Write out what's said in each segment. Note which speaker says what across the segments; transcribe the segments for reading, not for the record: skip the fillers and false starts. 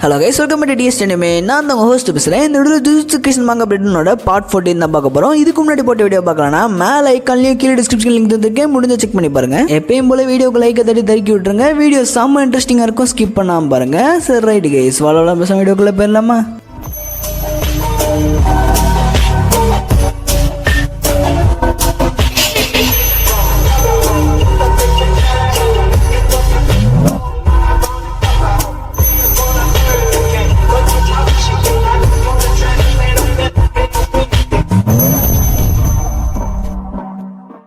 Speaker 1: Hello guys, welcome to DS channel. நான் தான் host பேசுகிறேன். இந்த வீடியோ ஜுஜுட்சு கைசன் மாங்கா பிளேடோட பார்ட் 14 தான் பார்க்க போகிறோம். இதுக்கு முன்னாடி போட்ட வீடியோ பார்க்கலாம், மேலே ஐக்கான்லையும் கீழே டிஸ்கிரிப்ஷன் லிங்க் தந்திருக்கேன், முடிஞ்ச செக் பண்ணி பாருங்க. எப்பயும் போல வீடியோக்கு லைக்கை தட்டி விட்டுருங்க. வீடியோ செம்ம இன்ட்ரெஸ்டிங்காக இருக்கும், ஸ்கிப் பண்ணாமல் பாருங்க. சரி ரைட் கைஸ், வாழலாம் பேச வீடியோக்குள்ளே போயிடலாமா?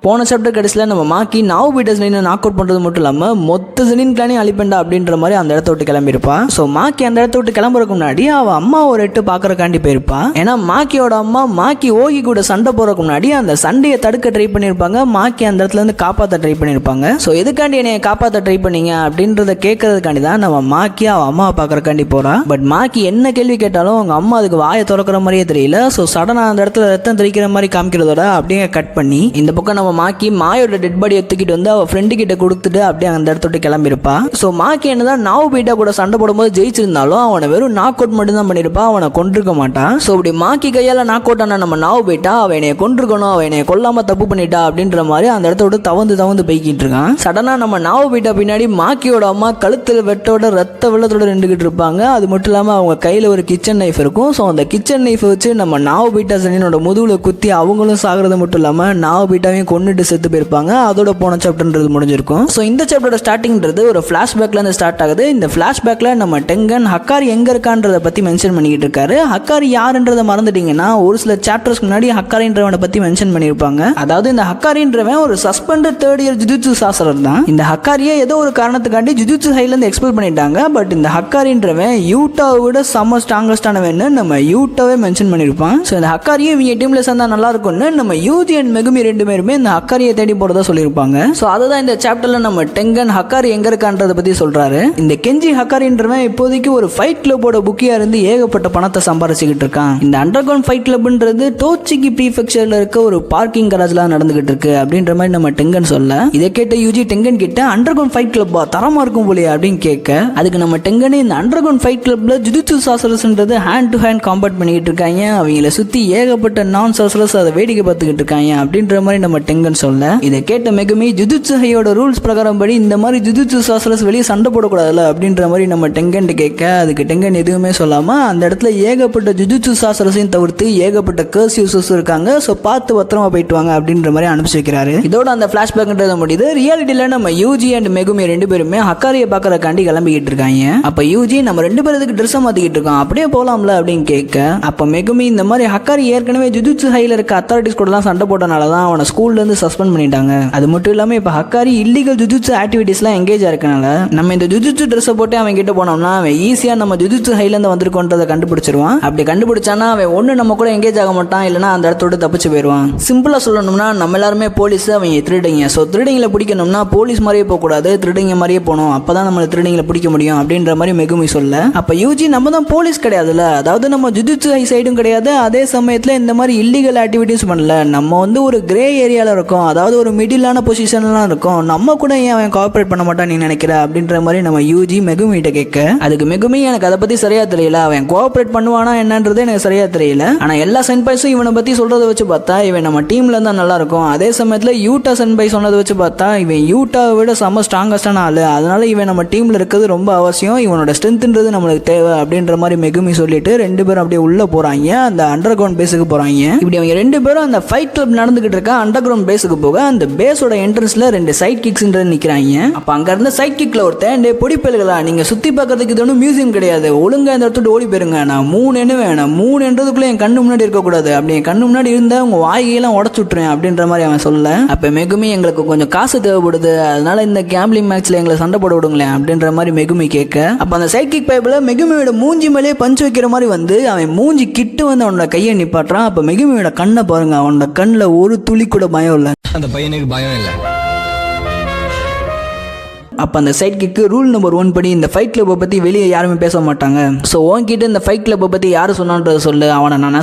Speaker 1: போன சாப்டர் கடைசியில் நம்ம மாக்கி நாவ் பீட்டா ஜெனினை நாக் அவுட் பண்ணுறது மட்டும் இல்லாமல் மொத்த ஜெனின் கிளானையும் அழிப்பேண்டா அப்படின்ற மாதிரி அந்த இடத்த விட்டு கிளம்பியிருப்பான். ஸோ மாக்கி அந்த இடத்த விட்டு கிளம்புறதுக்கு முன்னாடி அவள் அம்மா ஒரு எட்டு பார்க்குறக்காண்டி போயிருப்பான். ஏன்னா மாக்கியோட அம்மா மாக்கி ஓகி கூட சண்டை போகிறதுக்கு முன்னாடி அந்த சண்டையை தடுக்க ட்ரை பண்ணியிருப்பாங்க. மாக்கி அந்த இடத்துல இருந்து காப்பாற்ற ட்ரை பண்ணியிருப்பாங்க. ஸோ எதுக்காண்டி என்னை காப்பாற்ற ட்ரை பண்ணீங்க அப்படின்றத கேட்கறதுக்காண்டி தான் நம்ம மாக்கி அவள் அம்மாவை பார்க்குறக்காண்டி போகிறான். பட் மாக்கி என்ன கேள்வி கேட்டாலும் அவங்க அம்மா அதுக்கு வாயை திறக்கிற மாதிரியே தெரியல. ஸோ சடனாக அந்த இடத்துல ரத்தம் தெளிக்கிற மாதிரி காமிக்கிறதோட அப்படியே கட் பண்ணி இந்த பக்கம் நம்ம மாக்கி மாயோட டெட் பாடியை தூக்கிட்டு வந்து அவ ஃப்ரெண்டு கிட்ட கொடுத்துட்டு அப்படியே அந்த இடத்த விட்டு கிளம்பியிருப்பா. ஸோ மாக்கி என்னதான் நாவ் பீட்டா கூட சண்டை போடும்போது ஜெயிச்சிருந்தாலும் அவனை வெறும் நாக் அவுட் மட்டும் தான் பண்ணியிருப்பான், அவனை கொண்டிருக்க மாட்டான். ஸோ இப்படி மாக்கி கையால் நாக் அவுட் ஆன நம்ம நாவ் பீட்டா அவன் என்னைய கொண்டிருக்கணும், அவன் என்னைய கொல்லாம தப்பு பண்ணிட்டா அப்படின்ற மாதிரி அந்த இடத்த விட்டு தவந்து போய்கிட்டு இருக்கான். சடனா நம்ம நாவ் பீட்டா பின்னாடி மாக்கியோட அம்மா கழுத்தில் வெட்டோட ரத்த வெள்ளத்தோட நின்றுகிட்டு இருப்பாங்க. அது மட்டும் இல்லாமல் அவங்க கையில் ஒரு கிச்சன் நைஃப் இருக்கும். ஸோ அந்த கிச்சன் நைஃப் வச்சு நம்ம நாவ் பீட்டா ஜெனினோட முதுகுல குத்தி அவங்களும் சாகிறது மட்டும் இல்லாமல் நாவ் பீட்டாவையும் கொண்டுட்டு செத்து போயிருப்பாங்க. அதோட போன சாப்டர்ன்றது முடிஞ்சிருக்கும். ஸோ இந்த சாப்டரோட ஸ்டார்டிங்ன்றது ஒரு ஃபிளாஷ்பேக்ல இருந்து ஸ்டார்ட் ஆகுது. இந்த ஃபிளாஷ்பேக்ல நம்ம டெங்கன் ஹக்காரி எங்க இருக்கான்றத பத்தி மென்ஷன் பண்ணிக்கிட்டு இருக்காரு. ஹக்காரி யாருன்றதை மறந்துட்டீங்கன்னா ஒரு சில சாப்டர்ஸ்க்கு முன்னாடி ஹக்காரின்றவனை பத்தி மென்ஷன் பண்ணியிருப்பாங்க. அதாவது இந்த ஹக்காரின்றவன் ஒரு சஸ்பெண்டட் தேர்ட் இயர் ஜுஜுட்சு சாஸ்திரர் தான். இந்த ஹக்காரியை ஏதோ ஒரு காரணத்துக்காண்டி ஜுஜுட்சு ஹைல இருந்து எக்ஸ்பெல் பண்ணிட்டாங்க. பட் இந்த ஹக்காரின்றவன் யூட்டாவை விட செம்ம ஸ்ட்ராங்கஸ்டானவன் நம்ம யூட்டாவே மென்ஷன் பண்ணியிருப்பான். ஸோ இந்த ஹக்காரியை இவங்க டீம்ல சேர்ந்தா நல்லா இருக்கும்னு நம்ம யூஜி அண்ட் மெகுமி ரெண்டு பேருமே இந்த ஹக்காரியை தேடி போறதா சொல்லியிருப்பாங்க. ஸோ அதுதான் இந்த சாப்டர்ல நம்ம டெங்கன் ஹக்காரி எங்க இருக்கான்றத பத்தி சொல்றாரு. இந்த கெஞ்சி ஹக்காரின்றவன் இப்போதைக்கு ஒரு ஃபைட் கிளப்போட புக்கியா இருந்து ஏகப்பட்ட பணத்தை சம்பாரிச்சுக்கிட்டு இருக்கான். இந்த அண்டர் கிரவுண்ட் ஃபைட் கிளப்ன்றது டோச்சிகி ப்ரீஃபெக்சர்ல இருக்க ஒரு பார்க்கிங் கராஜ்லாம் நடந்துகிட்டு இருக்கு அப்படின்ற மாதிரி நம்ம டெங்கன் சொல்ல, இதை கேட்ட யூஜி டெங்கன் கிட்ட அண்டர் கிரவுண்ட் ஃபைட் கிளப்பா தரமா இருக்கும் போலியா அப்படின்னு கேட்க, அதுக்கு நம்ம டெங்கன் இந்த அண்டர் கிரவுண்ட் ஃபைட் கிளப்ல ஜுஜுட்சு சாசரஸ்ன்றது ஹேண்ட் டு ஹேண்ட் காம்பேட் பண்ணிக்கிட்டு இருக்காங்க, அவங்கள சுத்தி ஏகப்பட்ட நான் சாசரஸ் அதை வேடிக்கை பார்த்துக்கிட்டு இருக்காங்க அப்படின்ற மாதிரி நம்ம டெங்கன் சொல்ல, இதை கேட்ட மெகுமி ஜுஜுட்சு ஹையோட ரூல்ஸ் பிரகாரம் படி இந்த மாதிரி ஜுஜுட்சு சாசரஸ் வெளியே சண்டை போடக்கூடாதுல்ல அப்படின்ற மாதிரி நம்ம டெங்கன் கேட்க, அதுக்கு டெங்கன் எதுவுமே சொல்லாம அந்த இடத்துல ஏகப்பட்ட ஜுஜுட்சு சாசரஸையும் தவிர்த்து ஏகப்பட்ட கர்ஸ் யூசர்ஸ் இருக்காங்க, ஸோ பார்த்து பத்திரமா போயிட்டு வாங்க அப்படின்ற மாதிரி அனுப்பிச்சு வைக்கிறாரு. இதோட அந்த ஃபிளாஷ்பேக்ன்றது முடியுது. ரியாலிட்டியில நம்ம யூஜி அண்ட் மெகுமி ரெண்டு பேருமே ஹக்காரியை பார்க்கறக்காண்டி கிளம்பிக்கிட்டு இருக்காங்க. அப்ப யூஜி நம்ம ரெண்டு பேருக்கு ட்ரெஸ் மாத்திக்கிட்டு இருக்கோம், அப்படியே போலாம்ல அப்படின்னு கேட்க, அப்ப மெகுமி இந்த மாதிரி ஹக்காரி ஏற்கனவே ஜுஜுட்சு ஹைல இருக்க அத்தாரிட்டிஸ் கூட தான் சண்டை போட்டனால தான் அவனை ஸ்கூல்ல இருந்து சஸ்பெண்ட் பண்ணிட்டாங்க. அது மட்டும் இல்லாம இப்ப ஹக்காரி இல்லீகல் ஜுஜுட்சு ஆக்டிவிட்டீஸ்லாம் எங்கேஜ் இருக்கனால நம்ம இந்த ஜுஜுட்சு ட்ரெஸ் போட்டு அவன் கிட்ட போனோம்னா அவன் ஈஸியா நம்ம ஜுஜுட்சு ஹைல இருந்து வந்திருக்கோன்றதை கண்டுபிடிச்சிருவான். அப்படி கண்டுபிடிச்சானா அவன் ஒண்ணு நம்ம கூட எங்கேஜ் ஆக மாட்டான், இல்லைன்னா அந்த இடத்தோட தப்பிச்சு போயிடுவான். சிம்பிளா சொல்லணும்னா நம்ம எல்லாருமே போலீஸ், அவங்க திருடிங்க. ஸோ திருடிங்களை பிடிக்கணும்னா போலீஸ் மாதிரியே போக கூடாது, திருடிங்க மாதிரியே போகணும், அப்பதான் நம்ம திருடிங்களை பிடிக்க முடியும் அப்படின்ற மாதிரி மெகுமி சொல்ல, அப்ப யூஜி நம்ம தான் போலீஸ் கிடையாதுல்ல, அதாவது நம்ம ஜுஜுட்சு ஹை சைடும் கிடையாது, அதே சமயத்துல இந்த மாதிரி இல்லீகல் ஆக்டிவிட்டிஸ் பண்ணல, நம்ம வந்து ஒரு கிரே ஏரியால இருக்கோம், அதாவது ஒரு மிடிலான பொசிஷன்லாம் இருக்கும், நம்ம கூட ஏன் அவன் கோஆபரேட் பண்ண மாட்டான் நீ நினைக்கிற அப்படின்ற மாதிரி நம்ம யூஜி மெகுமிட்ட கேட்க, அதுக்கு மெகுமி எனக்கு அதை பத்தி சரியா தெரியல, அவன் கோஆபரேட் பண்ணுவானா என்னன்றது எனக்கு சரியா தெரியல, ஆனா எல்லா சென்பாய்ஸும் இவனை பத்தி சொல்றதை வச்சு பார்த்தா இவன் நம்ம டீம்ல இருந்தா நல்லா இருக்கும், அதே சமயத்துல யூட்டா சென்பாய் சொன்னதை வச்சு பார்த்தா இவன் யூட்டாவை விட செம்ம ஸ்ட்ராங்கஸ்டான ஆளு, அதனால இவன் நம்ம டீம்ல இருக்கிறது ரொம்ப அவசியம், இவனோட ஸ்ட்ரென்த்ன்றது நம்மளுக்கு தேவை அப்படின்ற மாதிரி மெகுமி சொல்லிட்டு ரெண்டு பேரும் அப்படியே உள்ள போறாங்க, அந்த அண்டர் கிரவுண்ட் பேஸுக்கு போறாங்க. இப்படி அவங்க ரெண்டு பேரும் அந்த ஃபைட் கிளப் நடந்துகிட்டு இருக்க அண்டர் கிரவுண்ட் பேஸுக்கு போக அந்த பேஸோட என்ட்ரன்ஸ்ல ரெண்டு சைட் கிக்ஸ்ன்ற நிக்கிறாங்க. அப்ப அங்க இருந்த சைட் கிக்ல ஒருத்தன், டே பொடி பேலுகளா நீங்க சுத்தி பார்க்கறதுக்கு இது ஒன்றும் மியூசியம் கிடையாது, ஒழுங்கா இந்த இடத்துல ஓடி போயிருங்க, நான் 3 என்ன வேணும் 3 என்றதுக்குள்ள என் கண்ணு முன்னாடி இருக்கக்கூடாது, அப்படி என் கண்ணு முன்னாடி இருந்தா உங்க வாயெல்லாம் உடச்சு விட்டுறேன் அப்படின்ற மாதிரி அவன் சொல்ல, அப்ப மெகுமி எங்களுக்கு கொஞ்சம் காசு தேவைப்படுது, அதனால இந்த கேம்பிளிங் மேட்ச்ல எங்களை சண்டை போட விடுங்களேன் அப்படின்ற மாதிரி மெகுமி கேட்க, அப்ப அந்த சைட் கிக் பைப்ல மெகுமியோட மூஞ்சி மேலே பஞ்சு வைக்கிற மாதிரி வந்து அவன் மூஞ்சி கிட்டு வந்து அவனோட கையை நிப்பாட்டுறான். அப்ப மெகுமியோட கண்ணை பாருங்க, அவனோட கண்ணில் ஒரு துளி கூட பயம் இல்லை.
Speaker 2: அந்த பையனுக்கு பயம் இல்லை.
Speaker 1: அப்போ அந்த சைட் கிக்கு ரூல் நம்பர் 1 படி இந்த ஃபைட் கிளப்பை பற்றி வெளியே யாருமே பேச மாட்டாங்க. ஸோ உன்கிட்ட இந்த ஃபைட் கிளப்பை பற்றி யார் சொன்னான்றதை சொல்லு, அவனை நான்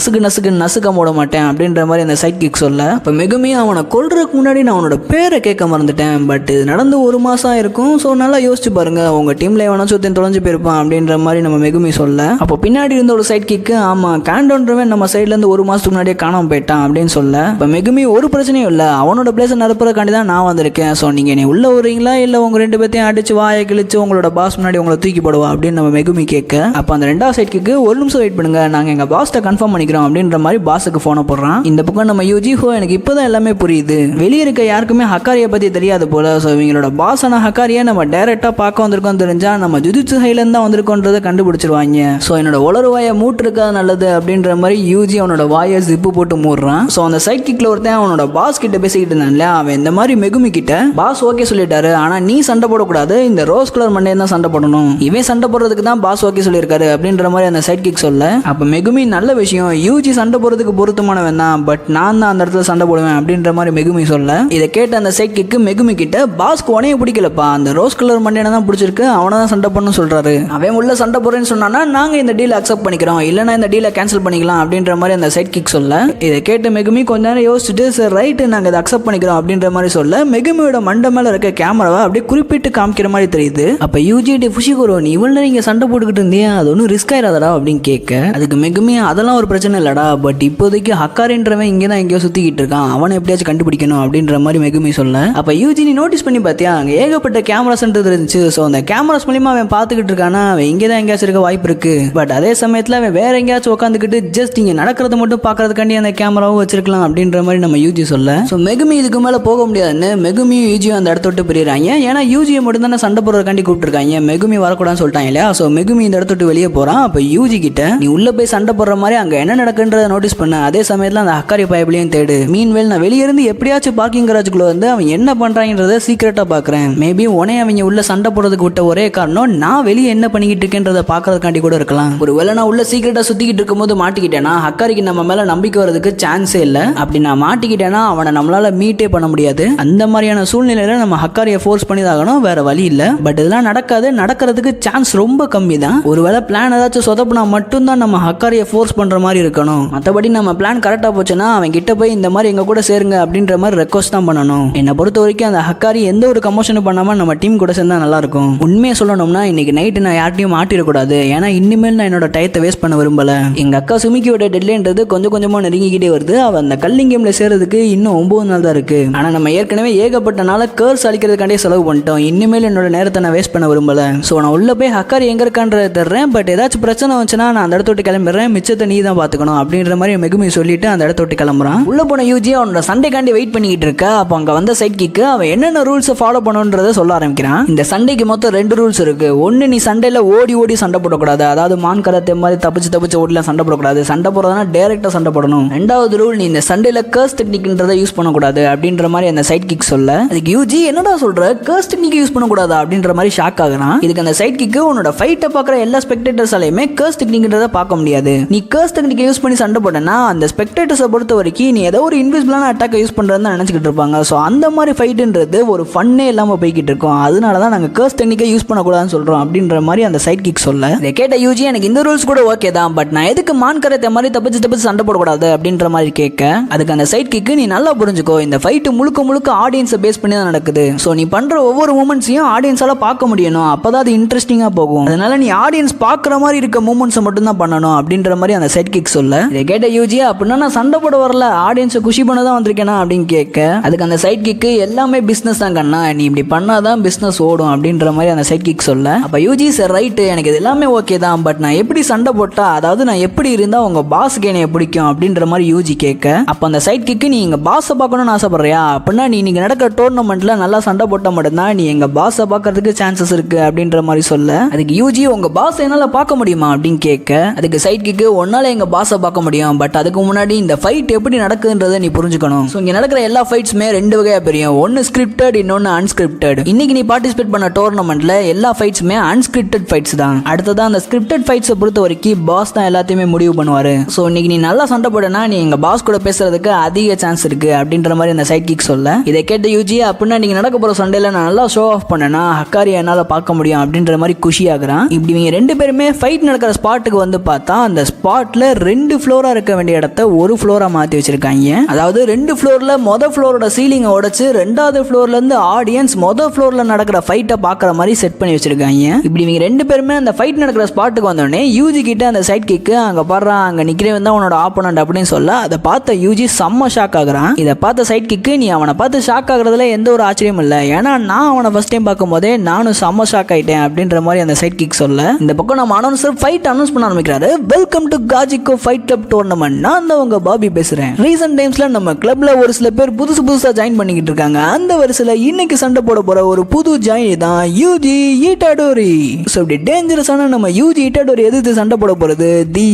Speaker 1: நசுக்க போட மாட்டேன் அப்படின்ற மாதிரி அந்த சைட் கிக் சொல்ல, இப்போ மெகுமி அவனை கொல்றதுக்கு முன்னாடி நான் அவனோட பேரை கேட்க மறந்துட்டேன், பட் இது நடந்து 1 மாதம் இருக்கும், ஸோ நல்லா யோசிச்சு பாருங்க, உங்கள் டீமில் எவனா சுத்தம் தொலைஞ்சு போயிருப்பான் அப்படின்ற மாதிரி நம்ம மெகுமி சொல்ல, அப்போ பின்னாடி இருந்த ஒரு சைட் கிக்கு ஆமாம் கேண்டோன்றவன் நம்ம சைட்லேருந்து 1 மாதத்துக்கு முன்னாடியே காணாமல் போயிட்டான் அப்படின்னு சொல்ல, இப்போ மெகுமி ஒரு பிரச்சனையும் இல்லை, அவனோட பிளேஸை நிரப்புறதுக்காண்டி தான் நான் வந்திருக்கேன், ஸோ நீங்கள் நீ உள்ள வரீங்களா இல்லை உங்கள் 2 பேர்த்தையும் அடிச்சு வாயை கிழிச்சு உங்களோட பாஸ் முன்னாடி உங்களை தூக்கி போடுவா அப்படின்னு நம்ம மெகுமி கேட்க, அப்போ அந்த 2வது சைட் கிக்கு 1 நிமிஷம் வெயிட் பண்ணுங்க, நாங்கள் எங்கள் பாஸ்ட்டை கன்ஃபார்ம் பண்ணிக்கிறோம் அப்படின்ற மாதிரி பாஸுக்கு ஃபோனை போடுறான். இந்த பக்கம் நம்ம யூஜிஹோ எனக்கு இப்போதான் எல்லாமே புரியுது, வெளியே இருக்க யாருக்குமே ஹக்காரியை பற்றி தெரியாது போல, ஸோ இவங்களோட பாஸான ஹக்காரியை நம்ம டைரெக்டாக பார்க்க வந்திருக்கோம் தெரிஞ்சா நம்ம ஜுஜுட்சு ஹைலேருந்து தான் வந்திருக்கோன்றதை கண்டுபிடிச்சிருவாங்க. ஸோ என்னோட உலர் வாயை மூட்டிருக்கா நல்லது அப்படின்ற மாதிரி யூஜி அவனோட வாயை ஜிப்பு போட்டு மூடுறான். ஸோ அந்த சைட் கிக்ல ஒருத்தன் அவனோட பாஸ் கிட்ட பேசிக்கிட்டு இருந்தான்ல, அவன் இந்த மாதிரி மெகுமி கிட்ட பாஸ் ஓகே சொல்லிட்டாரு, ஆனால் நீ சண்டை போடக்கூடாது, இந்த ரோஸ் கலர் மண்டே தான் சண்டை போடணும், இவன் சண்டை போடுறதுக்கு தான் பாஸ் ஓகே சொல்லியிருக்காரு அப்படின்ற மாதிரி அந்த சைட் கிக் சொல்ல, அப்போ மெகுமி நல்ல விஷயம், யூஜி சண்டை போடுறதுக்கு பொருத்தமானவன் தான், பட் நான் தான் அந்த இடத்துல சண்டை போடுவேன் அப்படின்ற மாதிரி மெகுமி சொல்ல, இதை கேட்ட அந்த சைட் கிக்கு மெகுமி கிட்ட பாஸ்க்கு உனைய பிடிக்கலப்பா, அந்த ரோஸ் கலர் மண்டேனை தான் பிடிச்சிருக்கு, அவனை தான் சண்டை பண்ணு சொல்றாரு, அவன் உள்ள சண்டை போடுறேன்னு சொன்னானா நாங்கள் இந்த டீலை அக்செப்ட் பண்ணிக்கிறோம், இல்லைனா இந்த டீலை கேன்சல் பண்ணிக்கலாம் அப்படின்ற மாதிரி அந்த சைட் கிக் சொல்ல, இதை கேட்ட மெகுமி கொஞ்ச நேரம் யோசிச்சுட்டு சரி ரைட்டு நாங்கள் இதை அக்செப்ட் பண்ணிக்கிறோம் அப்படின்ற மாதிரி சொல்ல, மெகுமியோட மண்டை மேலே இருக்க கேமராவை அப்படியே குறிப்பிட்டு காமிக்கிற மாதிரி தெரியுது. அப்போ யூஜிடி ஃபுஷிகோரோ நீ இவ்வளோ நேரம் இங்கே சண்டை போட்டுக்கிட்டு இருந்தியா, அது ஒன்றும் ரிஸ்க் ஆயிடாதடா அப்படின்னு கேட்க, அதுக்கு மெகுமி அதெல்லாம் ஒரு பிரச்சனை இல்லடா, பட் இப்போதைக்கு ஹக்காரின்றவன் இங்கே தான் எங்கேயோ சுற்றிக்கிட்டு இருக்கான், அவனை எப்படியாச்சும் கண்டுபிடிக்கணும் அப்படின்ற மாதிரி மெகுமி சொல்ல, அப்போ யூஜினி நோட்டீஸ் பண்ணி பார்த்தியா அங்கே ஏகப்பட்ட கேமராஸ்ன்றது இருந்துச்சு, ஸோ அந்த கேமராஸ் மூலியமா அவன் பார்த்துக்கிட்டு இருக்கானா, அவன் இங்கே தான் எங்கேயாச்சும் இருக்க வாய்ப்பு இருக்கு, பட் அதே சமயத்தில் அவன் வேற எங்கேயாச்சும் உட்காந்துக்கிட்டு ஜஸ்ட் இங்கே நடக்கிறத மட்டும் பார்க்கறதுக்காண்டி அந்த கேமராவும் வச்சிருக்கலாம் அப்படின்ற மாதிரி நம்ம யூஜி சொல்ல, ஸோ மெகுமி இதுக்கு மேலே போக முடியாதுன்னு மெகுமியும் யூஜியும் அந்த இடத்த விட்டு பிரியிறாங்க. ஏன்னா யூஜியை மட்டும் தானே சண்டை போடுறதுக்காண்டி கூப்பிட்டுருக்காங்க, மெகுமி வரக்கூடாதுன்னு சொல்லிட்டாங்க இல்லையா, ஸோ மெகுமி இந்த இடத்த விட்டு வெளியே போகிறான். அப்போ யூஜி கிட்ட நீ உள்ள போய் சண்டை போடுற மாதிரி அங்கே என்ன நடக்குன்றதை நோட்டீஸ் பண்ண, அதே சமயத்தில் அந்த ஹக்காரி பைப்லையும் தேடு, மீன்வேல் நான் வெளியே இருந்து எப்படியாச்சும் பார்க்கிங் கராஜுக்குள்ள வந்து அவன் என்ன பண்ணுறாங்கன்றதை சீக்கிரட்டாக பார்க்குறேன், மேபி உனே அவங்க உள்ள சண்டை போடுறதுக்கு விட்ட ஒரே காரணம் நான் வெளியே என்ன பண்ணிக்கிட்டு இருக்கேன்றதை பார்க்கறதுக்காண்டி கூட இருக்கலாம், ஒரு வேளை நான் உள்ள சீக்கிரட்டாக சுற்றிக்கிட்டு இருக்கும்போது மாட்டிக்கிட்டேன்னா ஹக்காரிக்கு நம்ம மேலே நம்பிக்கை வரதுக்கு சான்ஸே இல்லை, அப்படி நான் மாட்டிக்கிட்டேன்னா அவனை நம்மளால மீட்டே பண்ண முடியாது, அந்த மாதிரியான சூழ்நிலையில நம்ம ஹக்காரியை ஃபோர்ஸ் பண்ணி தாகணும், வேற வழி இல்லை, பட் இதெல்லாம் நடக்காது, நடக்கிறதுக்கு சான்ஸ் ரொம்ப கம்மி தான், ஒருவேளை பிளான் ஏதாச்சும் சொதப்பினா மட்டும்தான் நம்ம ஹக்காரியை ஃபோர்ஸ் பண்ற மாதிரி இருக்கணும், மற்றபடி நம்ம பிளான் கரெக்டாக போச்சுன்னா அவன் கிட்ட போய் இந்த மாதிரி எங்க கூட சேருங்க அப்படின்ற மாதிரி ரெக்வஸ்ட் தான் பண்ணணும். என்னை பொறுத்த வரைக்கும் அந்த ஹக்காரி எந்த ஒரு கமோஷனும் பண்ணாம நம்ம டீம் கூட சேர்ந்தா நல்லா இருக்கும். உண்மையை சொல்லணும்னா இன்னைக்கு நைட்டு நான் யார்ட்டையும் மாட்டிடக்கூடாது, ஏன்னா இனிமேல் நான் என்னோட டயத்தை வேஸ்ட் பண்ண விரும்பல. எங்க அக்கா சுமிக்கியோட டெட்லைன்றது கொஞ்சம் கொஞ்சமா நெருங்கிக்கிட்டே வருது, அவ அந்த கல்லிங் கேம்ல சேர்றதுக்கு இன்னும் 9 நாள் தான் இருக்கு, ஆனா நம்ம ஏற்கனவே ஏகப்பட்ட நாள கர்ஸ் அழிக்கிறதுக்காண்டே செலவு பண்ணிட்டோம், இனிமேல் என்னோட நேரத்தை நான் வேஸ்ட் பண்ண விரும்பல, ஸோ நான் உள்ள போய் ஹக்காரி எங்க இருக்கான்றதை தர்றேன், பட் ஏதாச்சும் பிரச்சனை வந்துச்சுன்னா நான் அந்த இடத்த விட்டு கிளம்பிடுறேன், மிச்சத்தை நீ தான் பாத்துக்கணும் அப்படின்ற மாதிரி மெகுமி சொல்லிட்டு அந்த இடத்த விட்டு கிளம்புறான். உள்ள போன யூஜி அவனோட சண்டைக்காண்டி வெயிட் பண்ணிக்கிட்டு இருக்கா. அப்போ அங்க வந்த சைட் கிக்கு அவன் என்னென்ன ரூல்ஸ் ஃபாலோ பண்ணணுன்றத சொல்ல ஆரம்பிக்கிறான். இந்த சண்டைக்கு மொத்தம் 2 ரூல்ஸ் இருக்கு. ஒன்னு நீ சண்டையில ஓடி ஓடி சண்டை போடக்கூடாது, அதாவது மான் கராத்தே மாதிரி தப்பிச்சு ஓடிலாம் சண்டை போடக்கூடாது, சண்டை போடுறதுனா டைரக்டா சண்டை போடணும். 2வது ரூல் நீ இந்த சண்டையில கர்ஸ் டெக்னிக்ன்றதை யூஸ் பண்ணக்கூடாது அப்படின்ற மாதிரி அந்த சைட் கிக் சொல்ல, அதுக்கு யூஜி என்னடா சொல்ற கர்ஸ் டெக்னிக் யூஸ் பண்ணக்கூடாதா அப்படின்ற மாதிரி ஷாக் ஆகுறான். இதுக்கு அந்த சைட் கிக்கு உன்னோட ஃபைட்டை பார்க்குற எல்லா ஸ்பெக்டேட்டர்ஸாலையுமே கர்ஸ் டெக்னிக்ன்றதை பார்க்க முடியாது, நீ கர்ஸ் டெக்னிக்கை யூஸ் பண்ணி சண்டை போட்டனா அந்த ஸ்பெக்டேட்டர்ஸை பொறுத்த வரைக்கும் நீ ஏதோ ஒரு இன்விசிபிளான அட்டாக்கை யூஸ் பண்றதுன்னு நினைச்சிட்டு இருப்பாங்க, ஸோ அந்த மாதிரி ஃபைட்டுன்றது ஒரு ஃபன்னே இல்லாமல் போய்கிட்டு இருக்கும், அதனால தான் நாங்கள் கர்ஸ் டெக்னிக்கை யூஸ் பண்ணக்கூடாதுன்னு சொல்றோம் அப்படின்ற மாதிரி அந்த சைட் கிக் சொல்ல, இதை கேட்ட யூஜி எனக்கு இந்த ரூல்ஸ் கூட ஓகே தான், பட் நான் எதுக்கு மான் கராத்தே மாதிரி தப்பிச்சு சண்டை போடக்கூடாது அப்படின்ற மாதிரி கேட்க, அதுக்கு அந்த சைட் கிக்கு நீ நல்லா புரிஞ்சுக்கோ, இந்த ஃபைட்டு முழுக்க ஆடியன்ஸை பேஸ் பண்ணி தான் நடக்குது, ஸோ நீ பண்ற ஒவ்வொரு மூமெண்ட்ஸையும் ஆடியன்ஸால பார்க்க முடியணும், அப்பதான் அது இன்ட்ரெஸ்டிங்கா போகும், அதனால நீ ஆடியன்ஸ் பார்க்குற மாதிரி இருக்க மூமெண்ட்ஸை மட்டும் தான் பண்ணணும் அப்படின்ற மாதிரி அந்த சைட் கிக் சொல்ல, இதை கேட்ட யூஜி அப்படின்னா நான் சண்டை போட வரல ஆடியன்ஸை குஷி பண்ண தான் வந்திருக்கேனா அப்படின்னு கேட்க, அதுக்கு அந்த சைட் கிக்கு எல்லாமே பிஸ்னஸ் தான் கண்ணா, நீ இப்படி பண்ணாதான் பிஸ்னஸ் ஓடும் அப்படின்ற மாதிரி அந்த சைட் கிக் சொல்ல, அப்போ யூஜி சார் ரைட்டு எனக்கு இது எல்லாமே ஓகே தான், பட் நான் எப்படி சண்டை போட்டா, அதாவது நான் எப்படி இருந்தா உங்க பாஸ்க்கு என்னைய பிடிக்கும் அப்படின்ற மாதிரி யூஜி கேட்க, அப்போ அந்த சைட் கிக்கு நீ எங்க பாஸை பார்க்கணும்னு ஆசைப்படுறியா, அப்படின்னா நீ நீங்க நடக்கிற டோர்னமெண்ட்ல நல்லா சண்டை போட்ட மட்டும்தான் நீ எங்க பாஸை பார்க்கறதுக்கு சான்சஸ் இருக்கு அப்படின்ற மாதிரி சொல்ல, அதுக்கு யூஜி உங்க பாஸ் என்னால பார்க்க முடியுமா அப்படின்னு கேட்க, அதுக்கு சைட் கிக்கு ஒன்னால எங்க பாஸை பார்க்க முடியும், பட் அதுக்கு முன்னாடி இந்த ஃபைட் எப்படி நடக்குதுன்றதை நீ புரிஞ்சுக்கணும், ஸோ இங்க நடக்கிற எல்லா ஃபைட்ஸுமே 2 வகையா பிரியும், ஒன்னு ஸ்கிரிப்டட் இன்னொன்னு அன்ஸ்கிரிப்டட், இன்னைக்கு நீ பார்ட்டிசிபேட் பண்ண டோர்னமெண்ட்ல எல்லா ஃபைட்ஸுமே அன்ஸ்கிரிப்டட் ஃபைட்ஸ் தான், அடுத்ததான் அந்த ஸ்கிரிப்டட் ஃபைட்ஸை பொறுத்த வரைக்கும் பாஸ் தான் எல்லாத்தையுமே முடிவு பண்ணுவாரு, ஸோ இன்னைக்கு நீ நல்லா சண்டை போடனா நீ எங்க பாஸ் கூட பேசுறதுக்கு அதிக சான்ஸ் இருக்கு அப்படின்ற மாதிரி அந்த சைட் கிக் சொல்ல, இதை கேட்ட யூஜி அப்படின்னா நீங்க நடக்க போற சண்டையில நான் நல்லா ஷோ ஷோ ஆஃப் பண்ணனா ஹக்காரி என்னால் பார்க்க முடியும் அப்படின்ற மாதிரி குஷியாகிறான். இப்படி இவங்க 2 பேருமே ஃபைட் நடக்கிற ஸ்பாட்டுக்கு வந்து பார்த்தா அந்த ஸ்பாட்டில் 2 ஃப்ளோராக இருக்க வேண்டிய இடத்த ஒரு ஃப்ளோராக மாற்றி வச்சிருக்காங்க. அதாவது 2 ஃப்ளோரில் மொதல் ஃப்ளோரோட சீலிங்கை உடைச்சு 2வது ஃப்ளோர்லேருந்து ஆடியன்ஸ் மொதல் ஃப்ளோரில் நடக்கிற ஃபைட்டை பார்க்குற மாதிரி செட் பண்ணி வச்சிருக்காங்க. இப்படி இவங்க 2 பேருமே அந்த ஃபைட் நடக்கிற ஸ்பாட்டுக்கு வந்தோடனே யூஜி கிட்ட அந்த சைட் கிக்கு அங்கே பாடுறான், அங்கே நிற்கிறவன் தான் உன்னோட ஆப்போனண்ட் அப்படின்னு சொல்ல அதை பார்த்த யூஜி செம்ம ஷாக் ஆகுறான். இதை பார்த்த சைட் கிக்கு நீ அவனை பார்த்து ஷாக் ஆகுறதுல எந்த ஒரு ஆச்சரியம் இல்லை, ஏன்னா நான் அவனை ஃபர்ஸ்ட் டைம் பார்க்கும் போதே நானும் செம்ம ஷாக் ஆகிட்டேன் அப்படின்ற மாதிரி அந்த சைட் கிக் சொல்ல இந்த பக்கம் நம்ம அனௌன்சர் ஃபைட் அனௌன்ஸ் பண்ண ஆரம்பிக்கிறாரு. வெல்கம் டு காஜிகோ ஃபைட் கிளப் டோர்னமெண்ட், நான் தான் உங்க பாபி பேசுறேன். ரீசன்ட் டைம்ஸ்ல நம்ம கிளப்ல ஒரு சில பேர் புதுசா ஜாயின் பண்ணிக்கிட்டு இருக்காங்க. அந்த வரிசையில் இன்னைக்கு சண்டை போட போற ஒரு புது ஜாயின் தான் யூஜி இட்டாடோரி. ஸோ இப்படி டேஞ்சரஸான நம்ம யூஜி இட்டாடோரி எதிர்த்து சண்டை போட போறது தி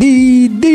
Speaker 1: தி தி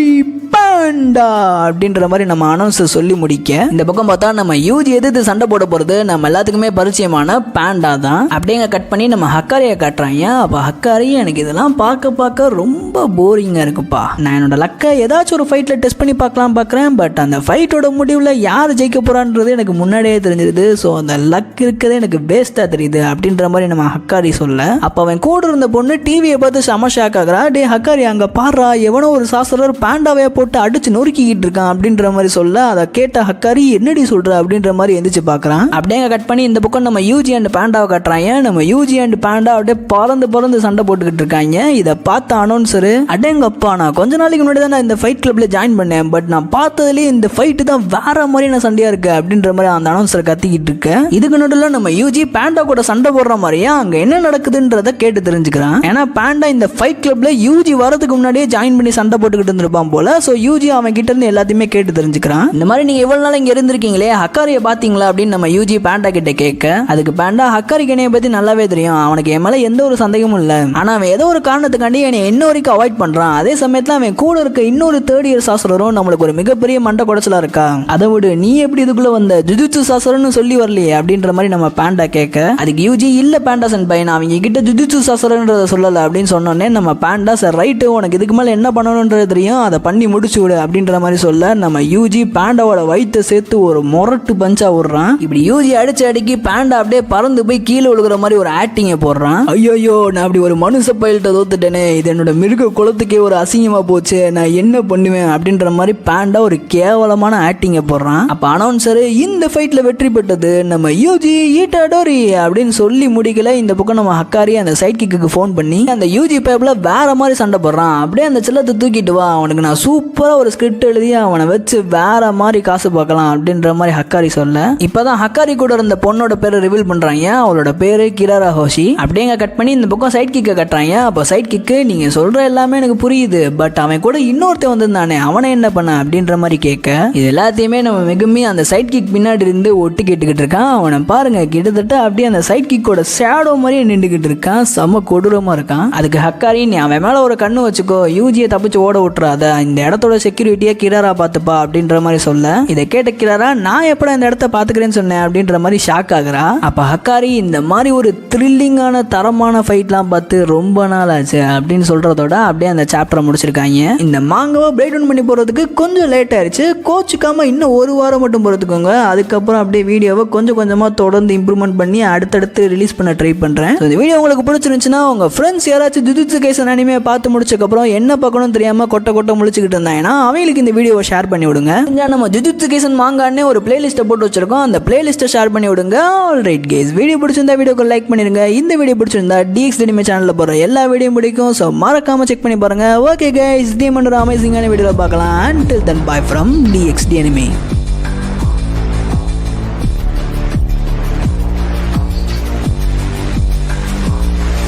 Speaker 1: பாண்டா அப்படின்ற மாதிரி நம்ம அனௌன்சர் சொல்லி முடிக்க இந்த பக்கம் பார்த்தா நம்ம யூஜி எதிர்த்து சண்டை போட போறது நம்ம எல்லாத்துக்குமே பரிச்சயமான பாண்டா தான். அப்படியே கட் பண்ணி நம்ம ஹக்காரியை காட்டுறாங்க. அப்போ ஹக்காரி எனக்கு இதெல்லாம் பார்க்க ரொம்ப போரிங்காக இருக்குப்பா, நான் என்னோட லக்கை ஏதாச்சும் ஒரு ஃபைட்டில் டெஸ்ட் பண்ணி பார்க்குறேன், பட் அந்த ஃபைட்டோட முடிவில் யார் ஜெயிக்க போகிறான்றது எனக்கு முன்னாடியே தெரிஞ்சிருது. ஸோ அந்த லக் இருக்கிறதே எனக்கு வேஸ்ட்டாக தெரியுது அப்படின்ற மாதிரி நம்ம ஹக்காரி சொல்ல அப்போ அவன் கூட இருந்த பொண்ணு டிவியை பார்த்து செம ஷாக் ஆகுறா. டே ஹக்காரி அங்கே பாடுறா, எவனோ ஒரு சாஸ்திரர் பாண்டாவையை போட்டு அடிச்சு நொறுக்கிக்கிட்டு இருக்கான் அப்படின்ற மாதிரி சொல்ல அதை கேட்ட ஹக்காரி என்னடி சொல்ற அப்படின்ற மாதிரி எந்திரிச்சு பார்க்குறான். அப்படியே கட் பண்ணி இந்த பக்கம் நம்ம யூஜி அண்ட் பாண்டாவை காட்டுறாங்க. நம்ம யூஜி அண்ட் பாண்டா அப்படியே பறந்து சண்டை போட்டுக்கிட்டு இருக்காங்க. இதை பார்த்த அனௌன்சர் அடேங்கப்பா, நான் கொஞ்ச நாளைக்கு முன்னாடி தான் நான் இந்த ஃபைட் கிளப்ல ஜாயின் பண்ணேன், பட் நான் பார்த்ததுலேயே இந்த ஃபைட்டு தான் வேற மாதிரியான சண்டையா இருக்கு அப்படின்ற மாதிரி அந்த அனௌன்சர் கத்திக்கிட்டு இருக்கு. இதுக்கு நடுவில் நம்ம யூஜி பாண்டா கூட சண்டை போடுற மாதிரியே அங்கே என்ன நடக்குதுன்றத கேட்டு தெரிஞ்சுக்கிறான். ஏன்னா பாண்டா இந்த ஃபைட் கிளப்ல யூஜி வரதுக்கு முன்னாடியே ஜாயின் பண்ணி சண்டை போட்டுக்கிட்டு இருந்திருப்பான் போல. ஸோ யூஜி அவன் கிட்ட இருந்து எல்லாத்தையுமே கேட்டு தெரிஞ்சுக்கிறான். இந்த மாதிரி நீங்க எவ்வளவு நாள் இங்க இருந்திருக்கீங்களே ஹக்காரியை பாத்தீங்களா அப்படின்னு நம்ம யூஜி பாண்டா கிட்ட கேட்க அதுக்கு பாண்டா ஹக்காரி கெனையை பத்தி நல்லாவே தெரியும், அவனுக்கு என் மேல எந்த ஒரு சந்தேகமும் இல்லை, ஆனா அவன் ஏதோ ஒரு காரணத்துக்காண்டி என்னை இன்ன வரைக்கும் அவாய்ட் பண்றான். அதே சமயத்துல அவன் கூட இருக்க இன்னொரு 3rd இயர் சாஸ்திரரும் நம்மளுக்கு ஒரு மிகப்பெரிய மண்டை குடைச்சலா இருக்கா, அதை விடு நீ எப்படி இதுக்குள்ள வந்த ஜுஜுட்சு சாஸ்திரம்னு சொல்லி வரலையே அப்படின்ற மாதிரி நம்ம பாண்டா கேட்க அதுக்கு யூஜி இல்ல பாண்டா சன் பையன் அவங்க கிட்ட ஜுஜுட்சு சாஸ்திரம்ன்றத சொல்லல அப்படின்னு சொன்னோன்னே நம்ம பாண்டா சார் ரைட்டு, உனக்கு இதுக்கு மேல என்ன பண்ணணும்ன்றது தெரியும், அதை பண்ணி முடிச்சு விடு அப்படின்ற மாதிரி சொல்ல நம்ம யூஜி பாண்டாவோட வயிற்றை சேர்த்து ஒரு முரட்டு பஞ்சா விடுறான். இப்படி யூஜி அடிக்கி பாண்டா அப்படியே பறந்து போய் கீழே விழுகிற மாதிரி ஒரு ஆக்டிங்கை போடுறான். ஐயோ நான் அப்படி ஒரு மனுஷ பயில்கிட்ட தோத்துட்டேனே, இது என்னோட மிருக குலத்துக்கே ஒரு அசிங்கமா போச்சு, நான் என்ன பண்ணுவேன் அப்படின்ற மாதிரி பாண்டா ஒரு கேவலமான ஆக்டிங்கை போடுறான். அப்ப அனௌன்சர் இந்த ஃபைட்ல வெற்றி பெற்றது நம்ம யூஜி இட்டாடோரி அப்படின்னு சொல்லி முடிக்கல. இந்த பக்கம் நம்ம ஹக்காரி அந்த சைட் கிக்கு ஃபோன் பண்ணி அந்த யூஜி பேப்ல வேற மாதிரி சண்டை போடுறான். அப்படியே அந்த செல்லத்தை தூக்கிட்டு வா, அவனுக்கு நான் சூப்பரா ஒரு ஸ்கிரிப்ட் எழுதி அவனை வச்சு வேற மாதிரி காசு பார்க்கலாம் அப்படின்ற மாதிரி ஹக்காரி சொல்ல இப்பதான் ஹக்காரி கூட இருந்த பொண்ணோட பேரை ரிவீல் பண்றாங்க. அவளோட பேரு கிராரா ஹோஷி. அப்படியே கட் பண்ணி இந்த பக்கம் சைட் கிக்க கட்டுறாங்க. அப்போ சைட் கிக்கு நீங்க சொல்ற எல்லாமே எனக்கு புரியுது, பட் அவன் கூட இன்னொருத்தன் வந்திருந்தானே அவனை என்ன பண்ண அப்படின்ற மாதிரி கேட்க இது எல்லாத்தையுமே நம்ம மெகுமி அந்த சைட் கிக் பின்னாடி இருந்து ஒட்டு கேட்டுக்கிட்டு இருக்கான். அவனை பாருங்க கிட்டத்தட்ட அப்படியே அந்த சைட் கிக்கோட ஷேடோ மாதிரியே நின்றுகிட்டு இருக்கான், செம கொடூரமா இருக்கான். அதுக்கு ஹக்காரி நீ அவன் மேல ஒரு கண்ணு வச்சுக்கோ, யூஜியை தப்பிச்சு ஓட விட்டுறாத, இந்த இடத்தோட செக்யூரிட்டியை கிராரா பார்த்துப்பா அப்படின்ற மாதிரி சொல்ல இதை கேட்ட கிராரா நான் எப்படா இந்த இடத்த பாத்துக்கிறேன்னு சொன்னேன் அப்படின்ற மாதிரி ஷாக் ஆகுறா. அப்ப ஹக்காரி இந்த மாதிரி ஒரு த்ரில்லிங்கான தரமான ஃபைட்லாம் பார்த்து ரொம்ப நாள் ஆச்சு அப்படின்னு சொல்றதோட அப்படியே அந்த சாப்டரை முடிச்சிருக்காங்க. இந்த மாங்காவை பிரேக் டவுன் பண்ணி போறதுக்கு கொஞ்சம் லேட் ஆயிடுச்சு, கோச்சுக்காம இன்னும் 1 வாரம் மட்டும் பொறுத்துக்கோங்க. அதுக்கப்புறம் அப்படியே வீடியோவை கொஞ்சம் கொஞ்சமா தொடர்ந்து இம்ப்ரூவ்மெண்ட் பண்ணி அடுத்தடுத்து ரிலீஸ் பண்ண ட்ரை பண்றேன். இந்த வீடியோ உங்களுக்கு பிடிச்சிருந்துச்சுன்னா உங்க ஃப்ரெண்ட்ஸ் யாராச்சும் ஜுஜுட்சு கைசன் அனிமே பார்த்து முடிச்சதுக்கப்புறம் என்ன பார்க்கணும் தெரியாம கொட்டை முழிச்சுக்கிட்டு இருந்தாங்கன்னா அவங்களுக்கு இந்த வீடியோவை ஷேர் பண்ணி விடுங்க. நம்ம ஜுஜுட்சு கைசன் மாங்கானே ஒரு பிளேலிஸ்ட்டை போட்டு வச்சிருக்கோம், அந்த பிளேலிஸ்ட்டை ஷேர் பண்ணி விடுங்க. ஆல்ரைட் கைஸ், வீடியோ பிடிச்சிருந்தா வீடியோக்கு லைக் பண்ணிருங்க. இந்த வீடியோ பிடிச்சிருந்தா DXD Anime சேனல்ல போற எல்லா வீடியோவும் பிடிக்கும், ஸோ மறக்காம செக் பண்ணி பாருங்க. ஓகே கைஸ், இதே மாதிரி அமேசிங்கான வீடியோவில் பார்க்கலாம். Until then, bye from DXD Anime.